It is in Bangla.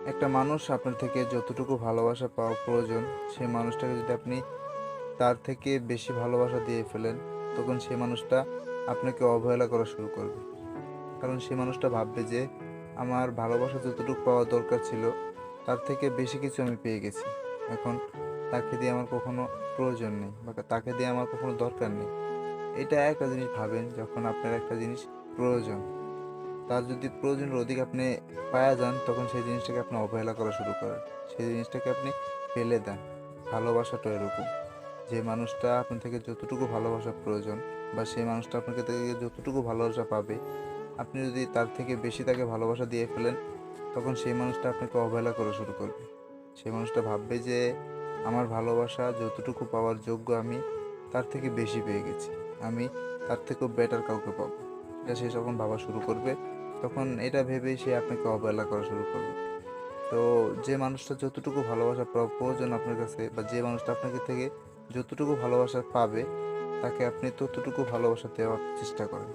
একটা মানুষ আপনার থেকে যতটুকু ভালোবাসা পাওয়া প্রয়োজন, সেই মানুষটাকে যদি আপনি তার থেকে বেশি ভালোবাসা দিয়ে ফেলেন, তখন সেই মানুষটা আপনাকে অবহেলা করা শুরু করবে। কারণ সেই মানুষটা ভাববে যে আমার ভালোবাসা যতটুকু পাওয়া দরকার ছিল, তার থেকে বেশি কিছু আমি পেয়ে গেছি। এখন তাকে দিয়ে আমার কখনো প্রয়োজন নেই বা তাকে দিয়ে আমার কখনো দরকার নেই। এটা একটা জিনিস ভাবেন, যখন আপনার একটা জিনিস প্রয়োজন, তার যদি প্রয়োজনের অধিক আপনি পায়া যান, তখন সেই জিনিসটাকে আপনি অবহেলা করা শুরু করেন। সেই জিনিসটাকে আপনি ফেলে দেন। ভালোবাসাটা এরকম, যে মানুষটা আপনার থেকে যতটুকু ভালোবাসা প্রয়োজন বা সেই মানুষটা আপনাকে থেকে যতটুকু ভালোবাসা পাবে, আপনি যদি তার থেকে বেশি তাকে ভালোবাসা দিয়ে ফেলেন, তখন সেই মানুষটা আপনাকে অবহেলা করা শুরু করবে। সেই মানুষটা ভাববে যে আমার ভালোবাসা যতটুকু পাওয়ার যোগ্য আমি তার থেকে বেশি পেয়ে গেছি, আমি তার থেকেও বেটার কাউকে পাবো। এটা সে যখন ভাবা শুরু করবে, তখন এটা ভেবেই সে আপনাকে অবহেলা করা শুরু করবে। তো যে মানুষটা যতটুকু ভালোবাসা পাওয়া প্রয়োজন আপনার কাছে, বা যে মানুষটা আপনাকে থেকে যতটুকু ভালোবাসা পাবে, তাকে আপনি ততটুকু ভালোবাসা দেওয়ার চেষ্টা করেন।